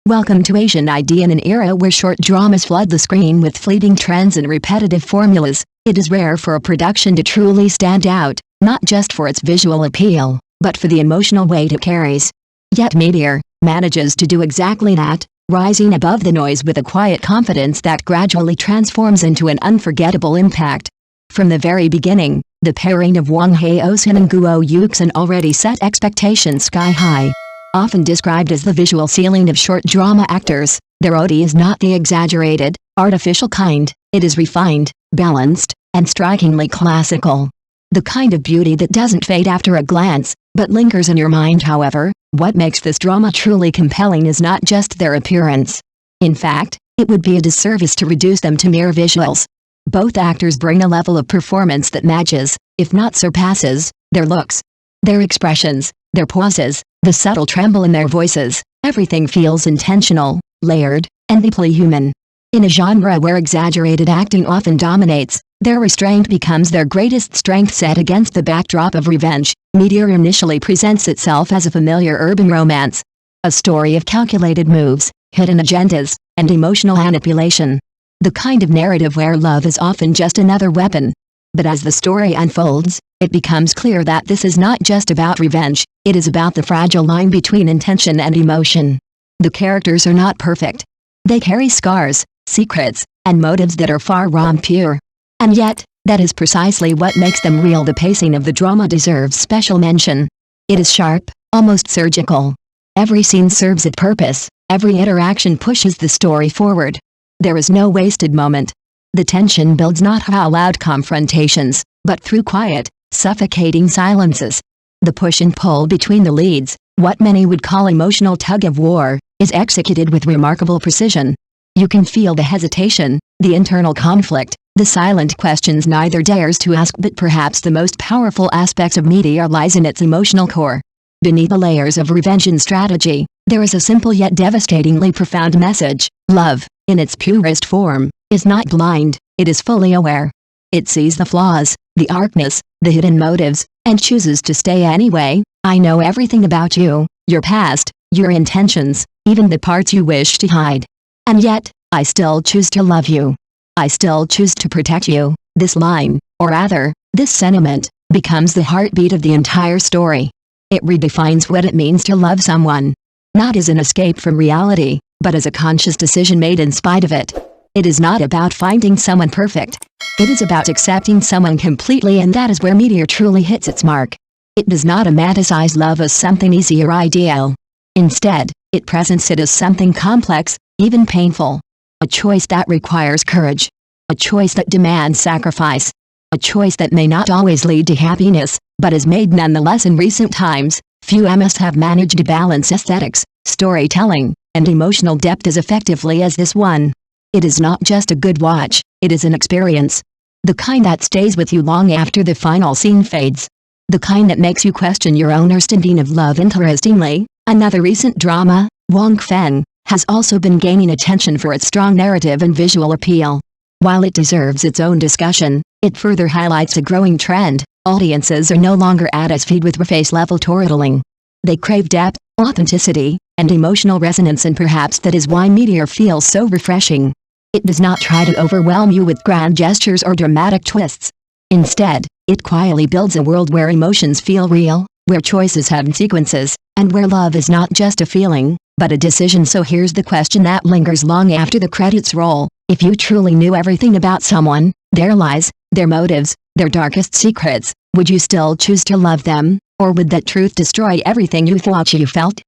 Welcome to Asian ID. In an era where short dramas flood the screen with fleeting trends and repetitive formulas, it is rare for a production to truly stand out, not just for its visual appeal, but for the emotional weight it carries. Yet Meteor manages to do exactly that, rising above the noise with a quiet confidence that gradually transforms into an unforgettable impact. From the very beginning, the pairing of Wang Haozhen and Guo Yuxin already set expectations sky high. Often described as the visual ceiling of short drama actors, their beauty is not the exaggerated, artificial kind. It is refined, balanced, and strikingly classical. The kind of beauty that doesn't fade after a glance, but lingers in your mind. However, what makes this drama truly compelling is not just their appearance. In fact, it would be a disservice to reduce them to mere visuals. Both actors bring a level of performance that matches, if not surpasses, their looks. Their expressions, their pauses, the subtle tremble in their voices, everything feels intentional, layered, and deeply human. In a genre where exaggerated acting often dominates, their restraint becomes their greatest strength. Set against the backdrop of revenge, Meteor initially presents itself as a familiar urban romance. A story of calculated moves, hidden agendas, and emotional manipulation. The kind of narrative where love is often just another weapon. But as the story unfolds, it becomes clear that this is not just about revenge, it is about the fragile line between intention and emotion. The characters are not perfect. They carry scars, secrets, and motives that are far from pure. And yet, that is precisely what makes them real. The pacing of the drama deserves special mention. It is sharp, almost surgical. Every scene serves its purpose, every interaction pushes the story forward. There is no wasted moment. The tension builds not through loud confrontations, but through quiet, suffocating silences. The push and pull between the leads, what many would call emotional tug-of-war, is executed with remarkable precision. You can feel the hesitation, the internal conflict, the silent questions neither dares to ask. But perhaps the most powerful aspect of Meteor lies in its emotional core. Beneath the layers of revenge and strategy, there is a simple yet devastatingly profound message. Love, in its purest form, is not blind, it is fully aware. It sees the flaws, the darkness, the hidden motives, and chooses to stay anyway. I know everything about you, your past, your intentions, even the parts you wish to hide. And yet, I still choose to love you. I still choose to protect you. This line, or rather, this sentiment, becomes the heartbeat of the entire story. It redefines what it means to love someone. Not as an escape from reality, but as a conscious decision made in spite of it. It is not about finding someone perfect. It is about accepting someone completely, and that is where Meteor truly hits its mark. It does not romanticize love as something easy or ideal. Instead, it presents it as something complex, even painful. A choice that requires courage. A choice that demands sacrifice. A choice that may not always lead to happiness, but is made nonetheless. In recent times, few MSs have managed to balance aesthetics, storytelling, and emotional depth as effectively as this one. It is not just a good watch, it is an experience. The kind that stays with you long after the final scene fades. The kind that makes you question your own understanding of love. Interestingly, another recent drama, Wang, has also been gaining attention for its strong narrative and visual appeal. While it deserves its own discussion, it further highlights a growing trend. Audiences are no longer at its feed with face-level storytelling. They crave depth, authenticity, and emotional resonance, and perhaps that is why Meteor feels so refreshing. It does not try to overwhelm you with grand gestures or dramatic twists. Instead, it quietly builds a world where emotions feel real, where choices have sequences, and where love is not just a feeling, but a decision. So here's the question that lingers long after the credits roll. If you truly knew everything about someone, their lies, their motives, their darkest secrets, would you still choose to love them, or would that truth destroy everything you thought you felt?